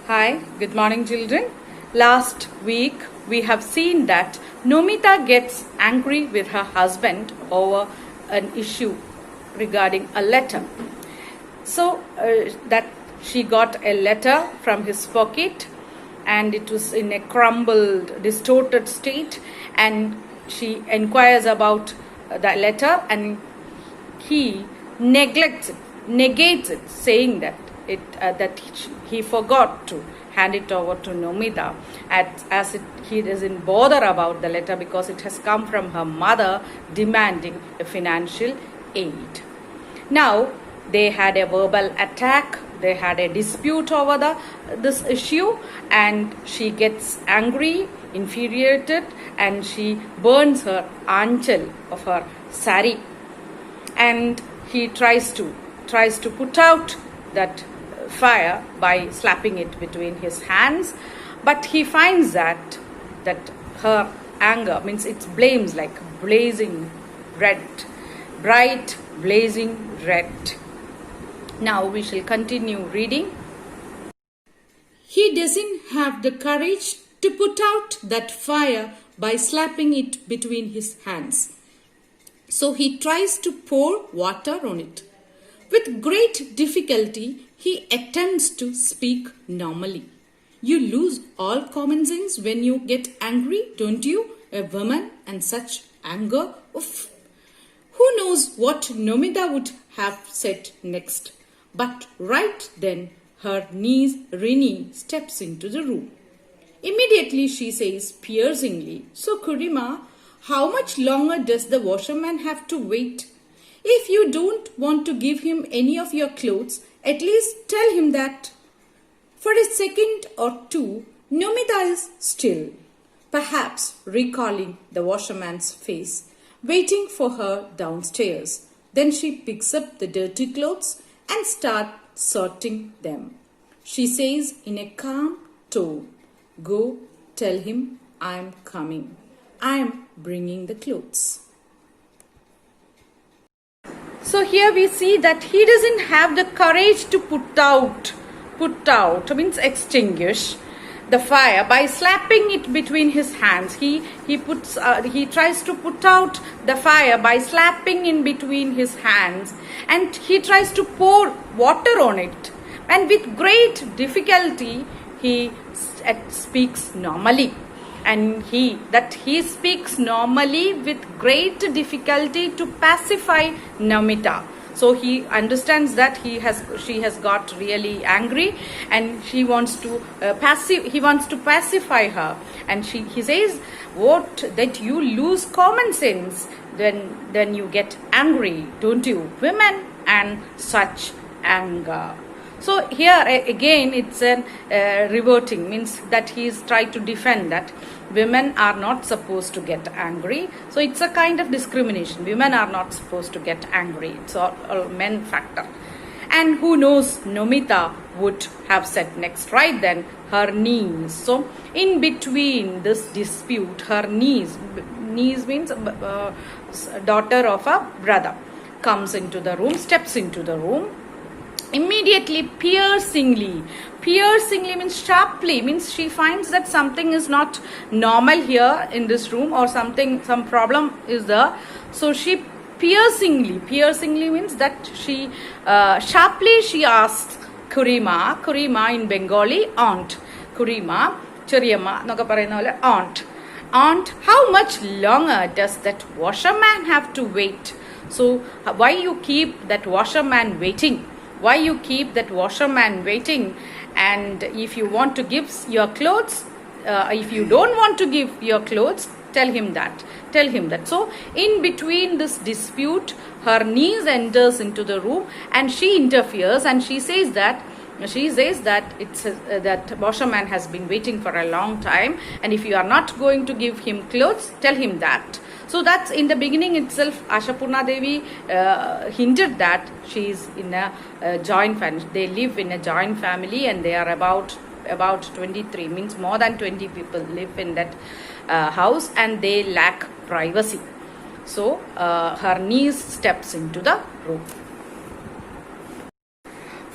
Hi, good morning children. Last week we have seen that Nomita gets angry with her husband over an issue regarding a letter. So that she got a letter from his pocket and it was in a crumbled, distorted state, and she inquires about the letter and he negates it, saying that he forgot to hand it over to Nomita, he doesn't bother about the letter because it has come from her mother demanding a financial aid. Now they had a verbal attack, they had a dispute over this issue, and she gets angry, infuriated, and she burns her anchal of her sari, and he tries to put out that fire by slapping it between his hands, but he finds that her anger means it flames like blazing red, bright blazing red. Now we shall continue reading. He doesn't have the courage to put out that fire by slapping it between his hands, so he tries to pour water on it. With great difficulty, he attempts to speak normally. You lose all common sense when you get angry, don't you? A woman and such anger. Oof. Who knows what Nomita would have said next? But right then, her niece Rini steps into the room. Immediately she says piercingly, "So Kurima, how much longer does the washerman have to wait? If you don't want to give him any of your clothes, at least tell him that." For a second or two, Nomita is still, perhaps recalling the washerman's face, waiting for her downstairs. Then she picks up the dirty clothes and starts sorting them. She says in a calm tone, "Go tell him I'm coming. I'm bringing the clothes." So here we see that he doesn't have the courage to put out means extinguish the fire by slapping it between his hands. He tries to put out the fire by slapping in between his hands, and he tries to pour water on it, and with great difficulty he speaks normally. And he speaks normally with great difficulty to pacify Nomita. So he understands that she has got really angry, and he wants to pacify her. And he says, "What, that you lose common sense then you get angry, don't you? Women and such anger." So here again it's a reverting, means that he is trying to defend that women are not supposed to get angry. So it's a kind of discrimination. Women are not supposed to get angry. It's all men factor. And who knows, Nomita would have said next, right then, her niece. So in between this dispute, her niece means daughter of a brother, comes into the room, steps into the room. Immediately, piercingly means sharply, means she finds that something is not normal here in this room, or some problem is there. So she piercingly means that she sharply she asks Kurima in Bengali, aunt. Kurima, Churiyamma, noka parayunna pole aunt, how much longer does that washerman have to wait? So why you keep that washerman waiting? Why you keep that washerman waiting? And if you want to give your clothes, if you don't want to give your clothes, tell him that. So in between this dispute, her niece enters into the room and she interferes, and she says that that washerman has been waiting for a long time, and if you are not going to give him clothes, tell him that. So that's in the beginning itself, Ashapurna Devi hinted that she is in a joint family. They live in a joint family, and they are about 23, means more than 20 people live in that house, and they lack privacy. So her niece steps into the room.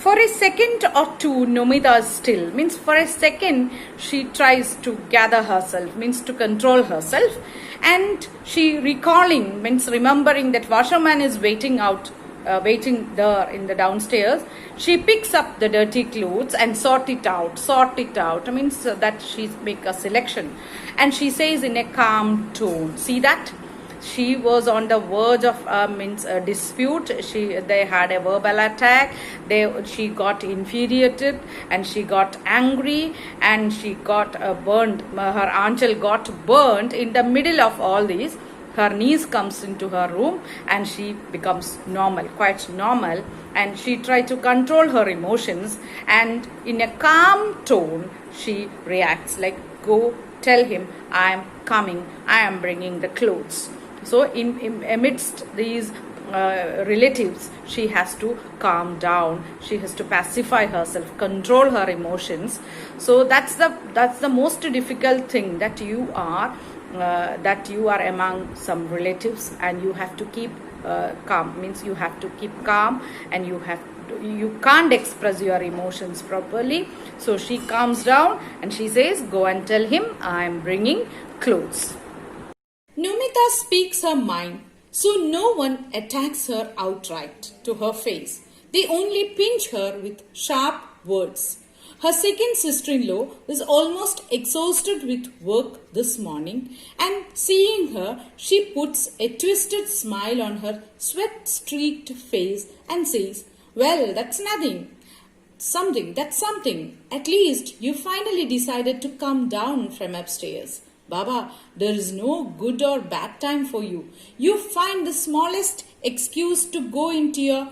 For a second or two, Nomita is still. Means for a second, she tries to gather herself, means to control herself. And she recalling, means remembering that washerman is waiting waiting there in the downstairs. She picks up the dirty clothes and sort it out. Means that she make a selection. And she says in a calm tone, see that? She was on the verge of a dispute. They had a verbal attack. She got infuriated and she got angry and she got burned. Her angel got burned in the middle of all these. Her niece comes into her room and she becomes normal, quite normal, and she tried to control her emotions, and in a calm tone she reacts like, go tell him I am coming, I am bringing the clothes. So amidst these relatives, she has to calm down, she has to pacify herself, control her emotions. So that's the most difficult thing, that you are among some relatives and you have to keep calm. Means you have to keep calm and you can't express your emotions properly. So she calms down and she says, go and tell him I am bringing clothes. Nomita speaks her mind, so no one attacks her outright to her face. They only pinch her with sharp words. Her second sister-in-law was almost exhausted with work this morning, and seeing her, she puts a twisted smile on her sweat-streaked face and says, well, that's nothing. That's something. At least you finally decided to come down from upstairs. Baba, there is no good or bad time for you. You find the smallest excuse to go into your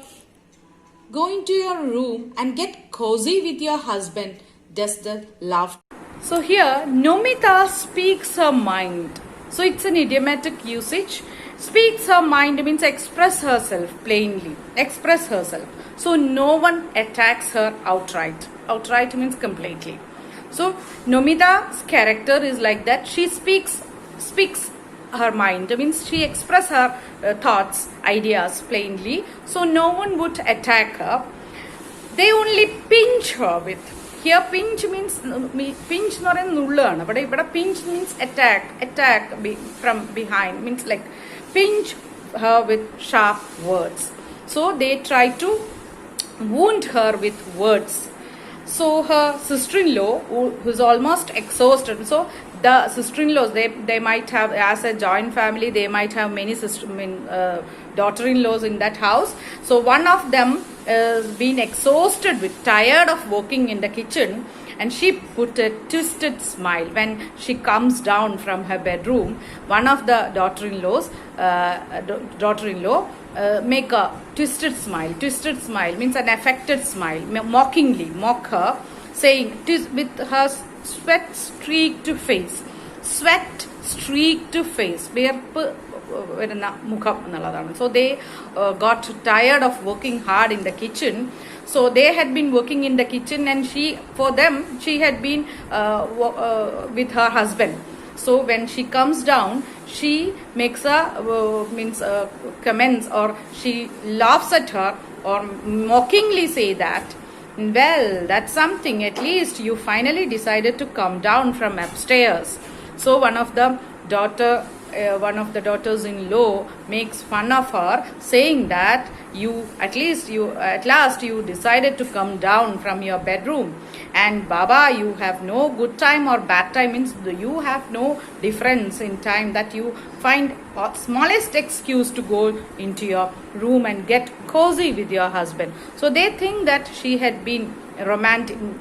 room and get cozy with your husband. Does the laugh. So here, Nomita speaks her mind. So it's an idiomatic usage. Speaks her mind means express herself plainly. Express herself. So no one attacks her outright. Outright means completely. So Nomita's character is like that. She speaks her mind. Means she expresses her thoughts, ideas plainly. So no one would attack her. They only pinch her with. Here pinch means pinch എന്ന് പറയുന്നത് നുള്ളാണ്. But ഇവിടെ pinch means attack from behind, means like pinch her with sharp words. So they try to wound her with words. So her sister-in-law, who's almost exhausted. So the sister-in-laws, they might have, as a joint family, they might have many daughter-in-laws in that house. So one of them is being exhausted with, tired of working in the kitchen, and she put a twisted smile when she comes down from her bedroom. One of the daughter-in-law make a twisted smile means an affected smile, mock her, saying with her sweat streaked face, വേർപ്പ് വരുന്ന മുഖം എന്നുള്ളതാണ്. So they got tired of working hard in the kitchen. So they had been working in the kitchen, and she had been with her husband. So when she comes down, she makes comments, or she laughs at her, or mockingly say that, well, that's something. At least you finally decided to come down from upstairs. So one of the daughters-in-law makes fun of her, saying that at last you decided to come down from your bedroom, and Baba, you have no good time or bad time, means you have no difference in time, that you find smallest excuse to go into your room and get cozy with your husband. So they think that she had been romancing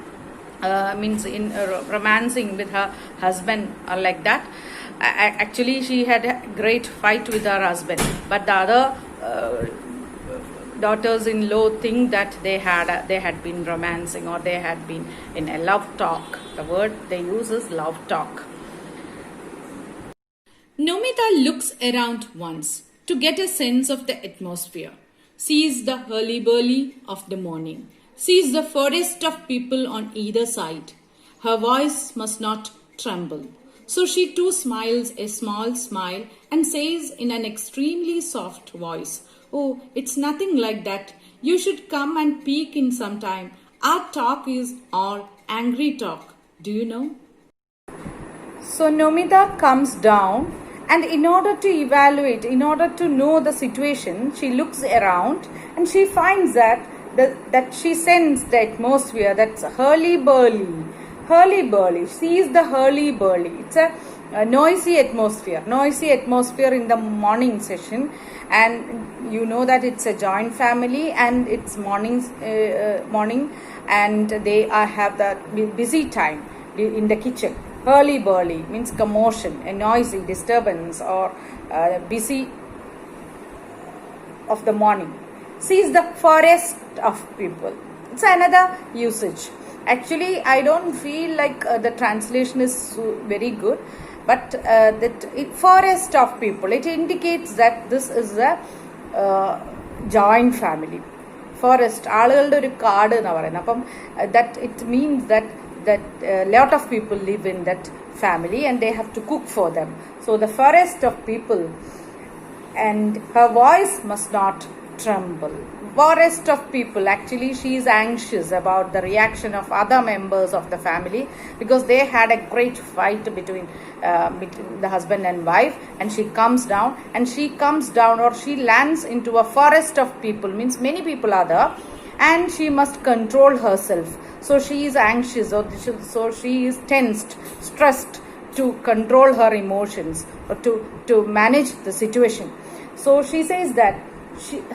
with her husband, or like that. Actually, she had a great fight with her husband, but the other daughters-in-law think that they had been romancing, or they had been in a love talk. The word they use is love talk. Nomita looks around once to get a sense of the atmosphere, sees the hurly-burly of the morning, sees the forest of people on either side. Her voice must not tremble. So she too smiles a small smile and says in an extremely soft voice, "Oh, it's nothing like that. You should come and peek in sometime. Our talk is all angry talk. Do you know?" So Nomita comes down, and in order to evaluate, in order to know the situation, she looks around and she finds that she sensed the atmosphere that's hurly-burly. Hurly-burly. Sees the hurly-burly. It's a noisy atmosphere in the morning session, and you know that it's a joint family and it's morning, and they have the busy time in the kitchen. Hurly-burly means commotion, a noisy disturbance, or busy of the morning. Sees the forest of people. It's another usage. Actually, I don't feel like the translation is very good, but forest of people, it indicates that this is a joint family. Forest, ആളുകളുടെ ഒരു കാട് എന്ന് പറയുന്നത്. അപ്പം that it means that lot of people live in that family and they have to cook for them. So the forest of people, and her voice must not tremble. Forest of people, actually she is anxious about the reaction of other members of the family, because they had a great fight between the husband and wife, and she comes down or she lands into a forest of people, means many people are there, and she must control herself. So she is anxious, so she is tensed, stressed to control her emotions, or to manage the situation. So she says that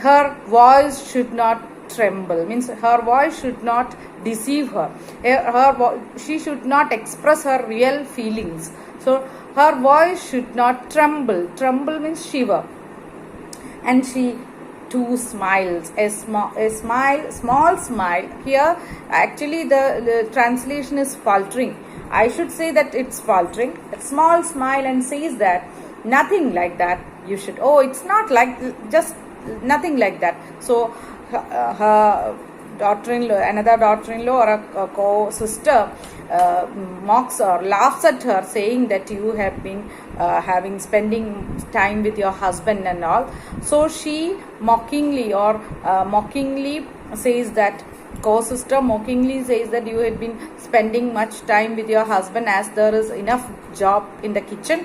her voice should not tremble, means her voice should not deceive her. She should not express her real feelings. So her voice should not tremble. Tremble means shiver. And she too smiles, a small smile. Here actually the translation is faltering. I should say that it's faltering. A small smile, and says that nothing like that. You should. Oh, it's not like just nothing like that. So her daughter-in-law, another daughter-in-law or a co-sister mocks or laughs at her, saying that you have been spending time with your husband and all. So she mockingly says that, co-sister mockingly says that you had been spending much time with your husband, as there is enough job in the kitchen.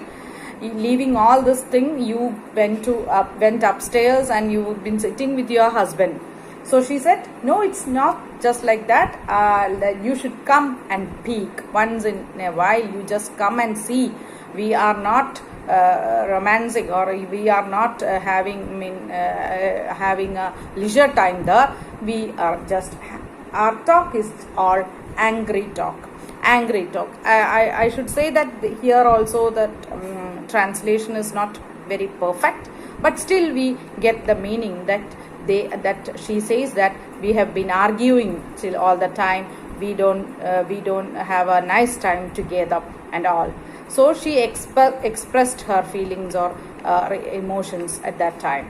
Leaving all this thing, you went upstairs and you've been sitting with your husband. So she said, no, it's not just like that. You should come and peek once in a while. You just come and see. We are not romancing, or we are not having a leisure time there. We are just, our talk is all angry talk. Angry talk. I should say that here also that translation is not very perfect, but still we get the meaning that she says that we have been arguing till all the time. We don't have a nice time together and all. So she expressed her feelings or emotions at that time.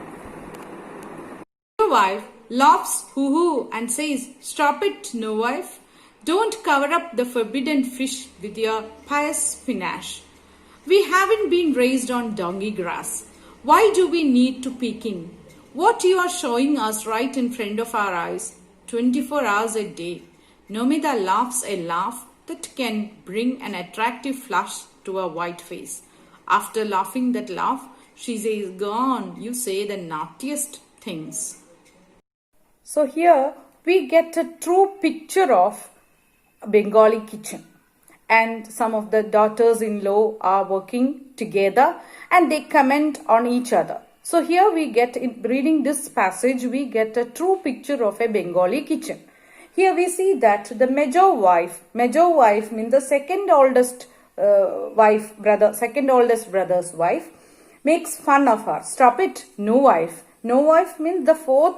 Your wife laughs hoo-hoo and says, "Stop it, no wife. Don't cover up the forbidden fish with your pious spinach. We haven't been raised on donkey grass. Why do we need to peeking? What you are showing us right in front of our eyes, 24 hours a day." Nomita laughs a laugh that can bring an attractive flush to her white face. After laughing that laugh, she says, "Go on, you say the naughtiest things." So here we get a true picture of a Bengali kitchen. And some of the daughters-in-law are working together and they comment on each other. So here we get, in reading this passage, we get a true picture of a Bengali kitchen. Here we see that the major wife means the second oldest brother's wife, makes fun of her. "Stop it, no wife." No wife means the fourth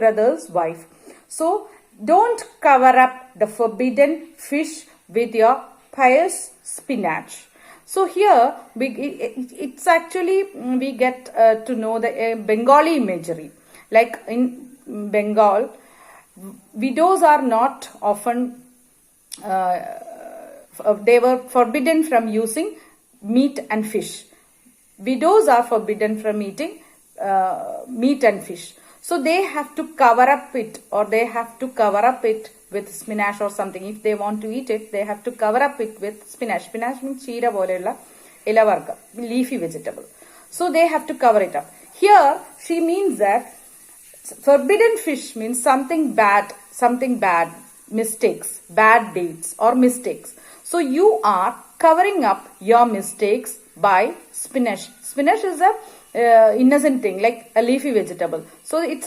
brother's wife. So don't cover up the forbidden fish with your pious spinach. So here it's actually we get to know the Bengali imagery. Like in Bengal, widows are not often they were forbidden from using meat and fish. Widows are forbidden from eating meat and fish. So they have to cover up it, or they have to cover up it with spinach or something. If they want to eat it, they have to cover up it with spinach. Spinach means cheera poleyulla ilavarga, leafy vegetable. So they have to cover it up. Here she means that forbidden fish means something bad, mistakes, bad deeds or mistakes. So you are covering up your mistakes by spinach. Spinach is a innocent thing, like a leafy vegetable. So it's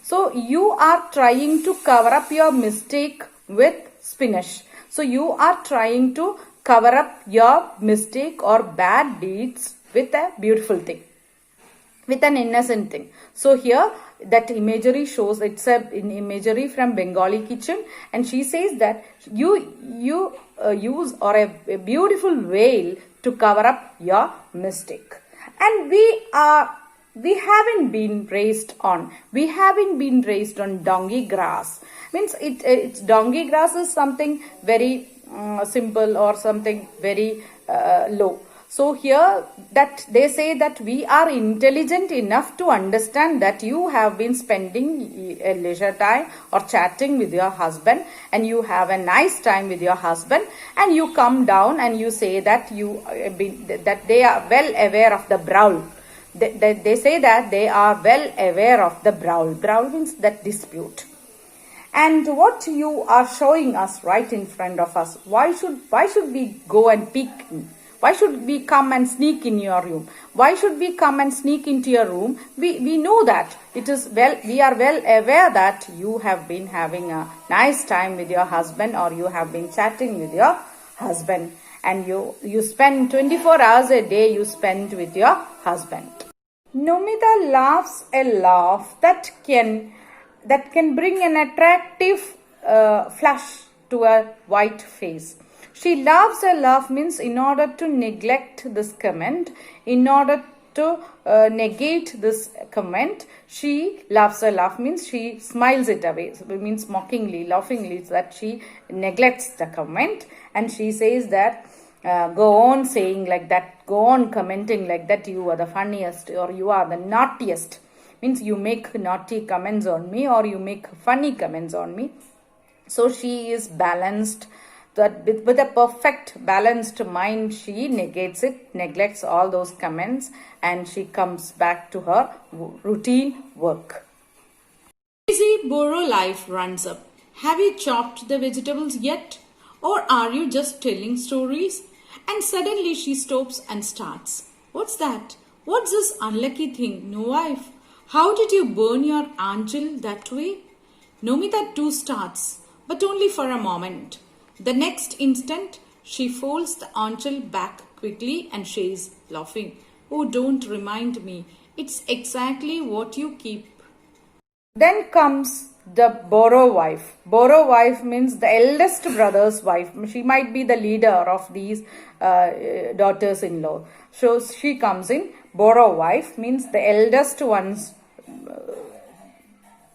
so you are trying to cover up your mistake with spinach. So you are trying to cover up your mistake or bad deeds with a beautiful thing, with an innocent thing. So here that imagery shows, it's an imagery from Bengali kitchen, and she says that you use or a beautiful veil to cover up your mistake. And we haven't been raised on donkey grass. Means it's donkey grass is something very simple or something very low. So here that they say that we are intelligent enough to understand that you have been spending a leisure time or chatting with your husband, and you have a nice time with your husband, and you come down and you say that that they are well aware of the brawl. They say that they are well aware of the brawl. Brawl means that dispute. And what you are showing us right in front of us, why should we go and peek? Why should we come and sneak in your room? Why should we come and sneak into your room? We know that we are well aware that you have been having a nice time with your husband, or you have been chatting with your husband, and you spend 24 hours a day you spend with your husband. Nomita laughs a laugh that can bring an attractive flush to a white face. She laughs a laugh means in order to neglect this comment, in order to negate this comment, she laughs a laugh means she smiles it away. So it means mockingly, laughingly, so that she neglects the comment, and she says that go on saying like that, go on commenting like that, you are the funniest or you are the naughtiest. Means you make naughty comments on me or you make funny comments on me. So she is balanced. That with a perfect balanced mind, she negates it, neglects all those comments, and she comes back to her routine work. Busy Boro life runs up. Have you chopped the vegetables yet? Or are you just telling stories? And suddenly she stops and starts. What's that? What's this unlucky thing? No wife. How did you burn your angel that way? Nomita too starts, but only for a moment. The next instant, she folds the anchal back quickly and says, laughing, oh, don't remind me. It's exactly what you keep. Then comes the Boro wife. Boro wife means the eldest brother's wife. She might be the leader of these daughters-in-law. So she comes in. Boro wife means the eldest one's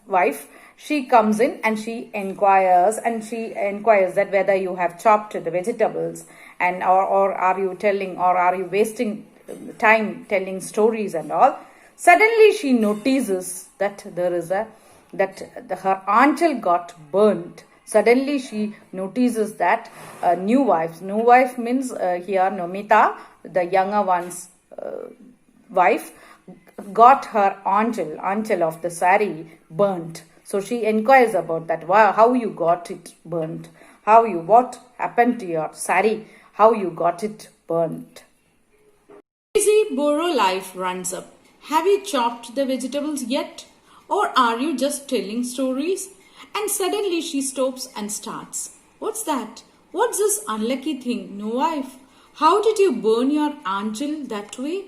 wife. She comes in and she inquires that whether you have chopped the vegetables, and or are you telling, or are you wasting time telling stories and all. Suddenly she notices that her anchal got burnt. Suddenly she notices that new wife means here Nomita, the younger one's wife, got her anchal of the sari burnt. So she inquires about that. Wow, how you got it burnt? What happened to your sari? How you got it burnt? Busy Boro life runs up. Have you chopped the vegetables yet? Or are you just telling stories? And suddenly she stops and starts. What's that? What's this unlucky thing? No wife. How did you burn your angel that way?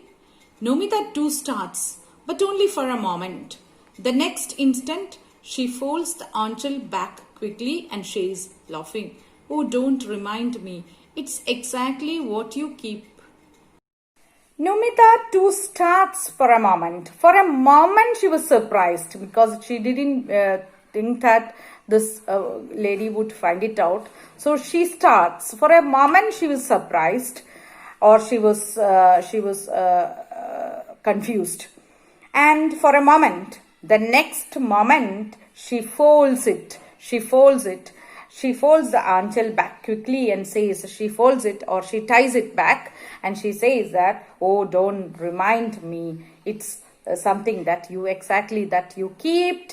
Nomita too starts, but only for a moment. The next instant, she folds the anchal back quickly and says, laughing, oh, don't remind me. It's exactly what you keep. Nomita too starts for a moment. For a moment she was surprised because she didn't think that this lady would find it out. So she starts. For a moment, she was surprised, or she was confused. And for a moment, the next moment, she folds it. She folds the anchal back quickly and says, she folds it or she ties it back, and she says that, oh, don't remind me. It's something that you keep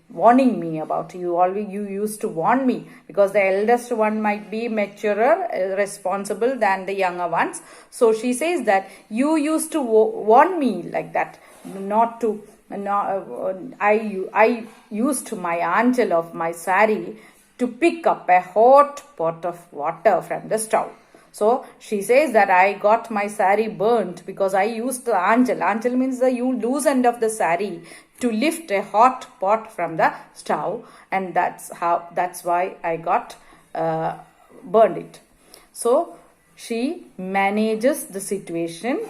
warning me about. You used to warn me, because the eldest one might be maturer, responsible than the younger ones. So she says that you used to warn me like that, not to. I used my anchal of my sari to pick up a hot pot of water from the stove. So she says that I got my sari burnt because I used the anchal. Anchal means the loose end of the sari to lift a hot pot from the stove, and that's why I got burned it. So she manages the situation.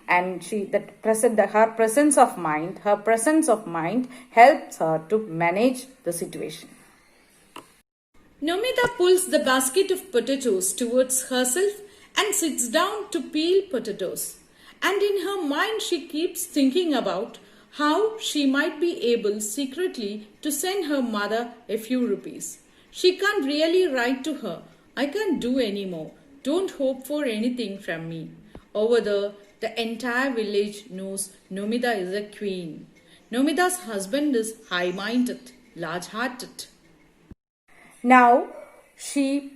And her presence of mind helps her to manage the situation. Nomita pulls the basket of potatoes towards herself and sits down to peel potatoes. And in her mind she keeps thinking about how she might be able secretly to send her mother a few rupees. She can't really write to her, I can't do any more. Don't hope for anything from me. Over there, the entire village knows Nomita is a queen. Nomita's husband is high-minded, large-hearted. Now she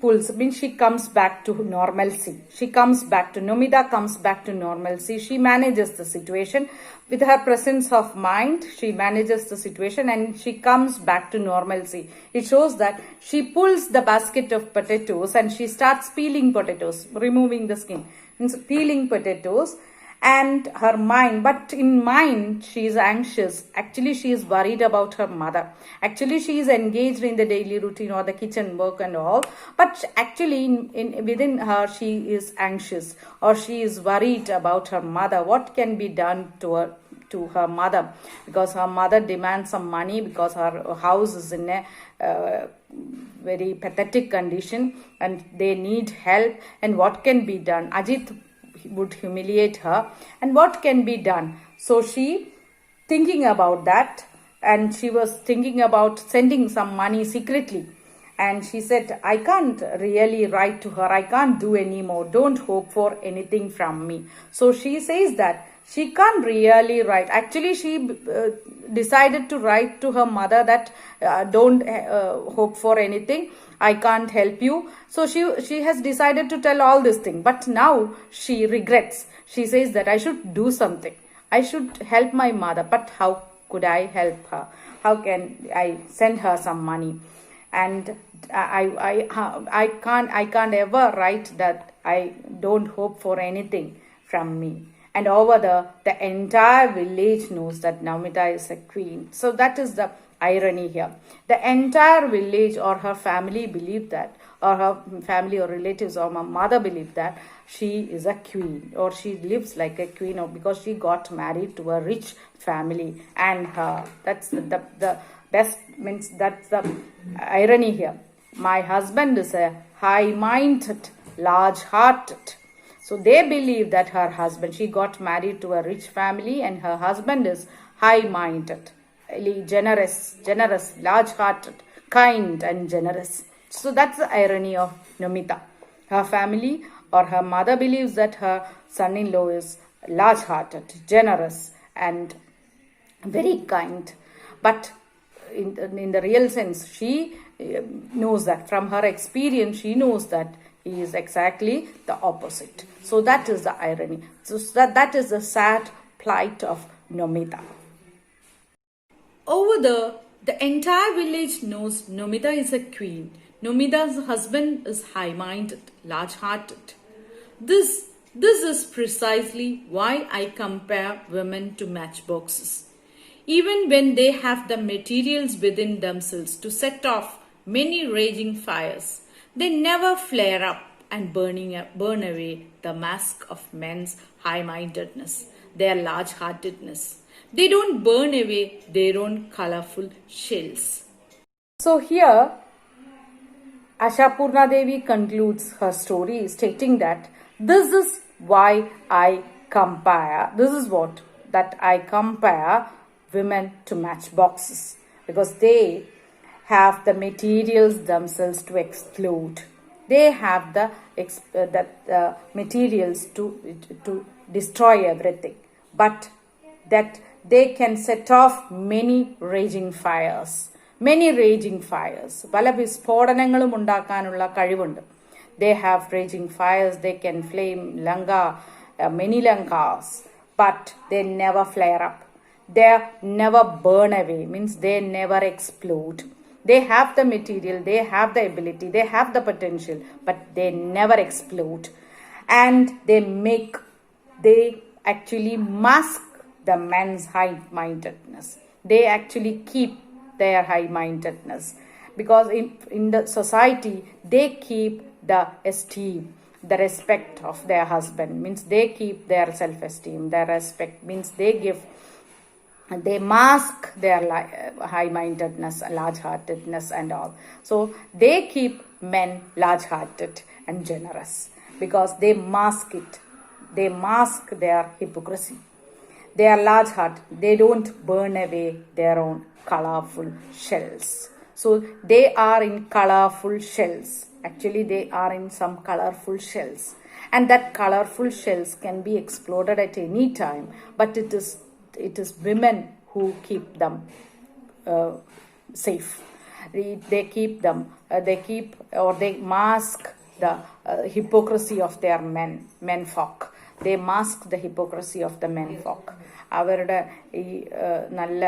comes back to normalcy. Nomita comes back to normalcy. She manages the situation. With her presence of mind, she manages the situation and she comes back to normalcy. It shows that she pulls the basket of potatoes and she starts peeling potatoes, removing the skin, peeling potatoes. And her mind, but in mind she is anxious. Actually she is worried about her mother. Actually she is engaged in the daily routine or the kitchen work and all, but actually within her she is anxious, or she is worried about her mother. What can be done to her mother, because her mother demands some money, because her house is in a very pathetic condition and they need help. And what can be done? Ajit would humiliate her, and what can be done? So she thinking about that, and she was thinking about sending some money secretly. And she said, I can't really write to her, I can't do anymore, don't hope for anything from me. So she says that she can't really write. Actually she decided to write to her mother that don't hope for anything, I can't help you. So she has decided to tell all this thing, but now she regrets. She says that I should do something, I should help my mother, but how could I help her? How can I send her some money? And I can't ever write that I don't hope for anything from me. And over the entire village knows that Nomita is a queen. So that is the irony here. The entire village or her family believe that, or her family or relatives or her mother believe that she is a queen, or she lives like a queen, or because she got married to a rich family. And that's the best, means that's the irony here. My husband is a high-minded, large-hearted. So they believe that her husband, she got married to a rich family and her husband is high-minded, generous, large-hearted, kind and generous. So that's the irony of Nomita. Her family or her mother believes that her son-in-law is large-hearted, generous and very kind. But in the real sense, she knows that from her experience, she knows that he is exactly the opposite. So that is the irony. So that is the sad plight of Nomita. Over there, the entire village knows Nomita is a queen. Nomita's husband is high-minded, large-hearted. This is precisely why I compare women to matchboxes. Even when they have the materials within themselves to set off many raging fires, they never flare up and burn away the mask of men's high-mindedness, their large-heartedness. They don't burn away their own colorful shells. So here, Ashapurna Devi concludes her story stating that this is why I compare. This is what that I compare women to matchboxes, because they have the materials themselves to explode. They have the materials to destroy everything, but that they can set off many raging fires. പല വിസ്ഫോടനങ്ങളും ഉണ്ടാക്കാനുള്ള കഴിവുണ്ട്. They have raging fires, they can flame many lankas, but they never flare up. They never burn away, means they never explode. They have the material, they have the ability, they have the potential, but they never explode. And they actually mask the men's high-mindedness. They actually keep their high-mindedness, because in the society they keep the esteem, the respect of their husband, means they keep their self-esteem, their respect, means they mask their high-mindedness, large-heartedness and all. So they keep men large-hearted and generous, because they mask it. They mask their hypocrisy. They are large-hearted. They don't burn away their own colorful shells. So they are in colorful shells. Actually, they are in some colorful shells. And that colorful shells can be exploded at any time. But it is women who keep them safe. They keep them, they mask the hypocrisy of their menfolk. They mask the hypocrisy of the menfolk. അവരുടെ ഈ നല്ല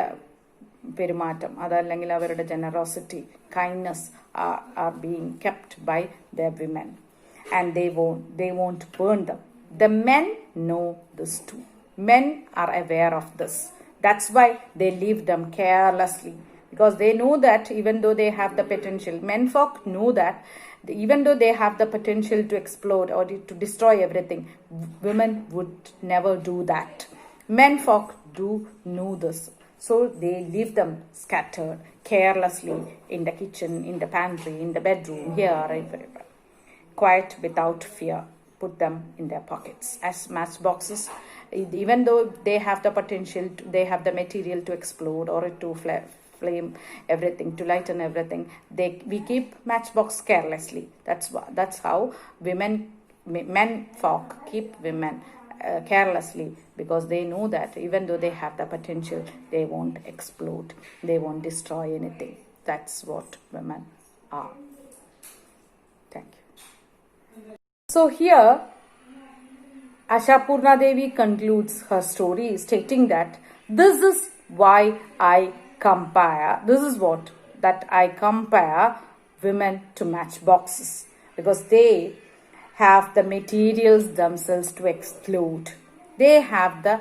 പെരുമാറ്റം, അതല്ലെങ്കിൽ അവരുടെ generosity, kindness are being kept by their women, and they won't burn them. The men know this too. Men are aware of this. That's why they leave them carelessly, because they know that even though they have the potential, menfolk know that even though they have the potential to explode or to destroy everything, women would never do that. Menfolk do know this. So they leave them scattered carelessly in the kitchen, in the pantry, in the bedroom, here, everywhere. Quiet, without fear. Put them in their pockets as matchboxes. Even though they have the potential, they have the material to explode or to flame everything, to lighten everything, we keep matchbox carelessly. That's how men folk keep women carelessly, because they know that even though they have the potential, they won't explode, they won't destroy anything. That's what women are. Thank you. So here, Ashapurna Devi concludes her story stating that this is why I compare. This is what that I compare women to matchboxes, because they have the materials themselves to explode. They have the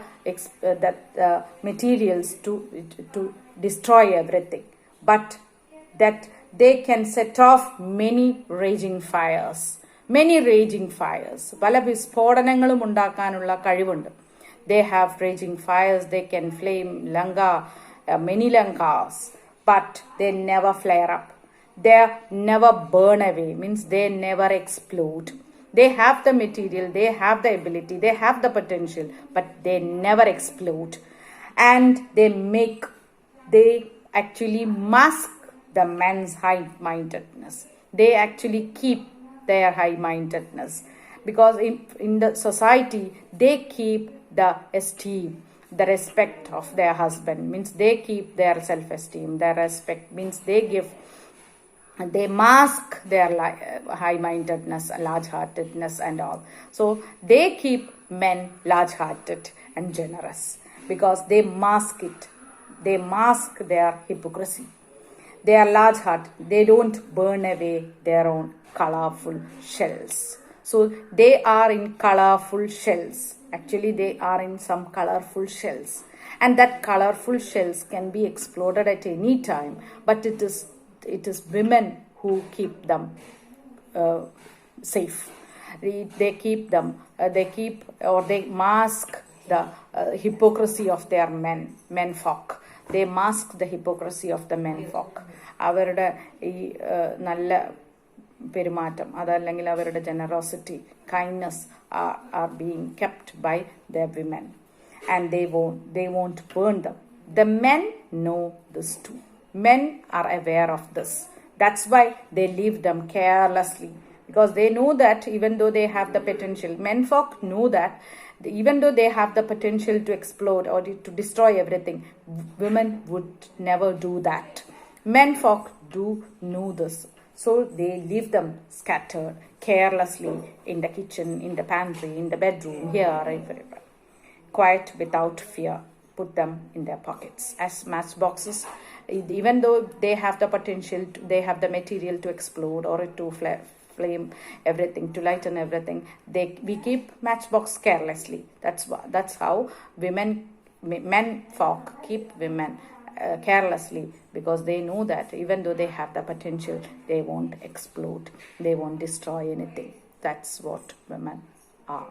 materials to destroy everything, but that they can set off many raging fires. പല വിസ്ഫോടനങ്ങളും ഉണ്ടാക്കാനുള്ള കഴിവുണ്ട്. They have raging fires, they can flame many lankas, but they never flare up. They never burn away, means they never explode. They have the material, they have the ability, they have the potential, but they never explode. And they actually mask the men's high-mindedness. They actually keep their high-mindedness, because in the society they keep the esteem, the respect of their husband, means they keep their self-esteem, their respect, means they mask their high-mindedness, large-heartedness and all. So they keep men large-hearted and generous, because they mask it. They mask their hypocrisy. They are large-hearted. They don't burn away their own colorful shells. So they are in colorful shells. Actually, they are in some colorful shells. And that colorful shells can be exploded at any time. But it is women who keep them safe. They keep them, they mask the hypocrisy of their men folk. They mask the hypocrisy of the men folk. അവരുടെ ഈ നല്ല പെരുമാറ്റം അതല്ലെങ്കിൽ അവരുടെ generosity, kindness are being kept by their women, and they won't burn them. The men know this too. Men are aware of this. That's why they leave them carelessly, because they know that even though they have the potential, menfolk know that even though they have the potential to explode or to destroy everything, women would never do that. Menfolk do know this, so they leave them scattered carelessly in the kitchen, in the pantry, in the bedroom, here, everywhere, quiet, without fear. Put them in their pockets as matchboxes. Even though they have the potential, they have the material to explode or to flame everything, to lighten everything, we keep matchbox carelessly. That's how men folk keep women carelessly, because they know that even though they have the potential, they won't explode, they won't destroy anything. That's what women are.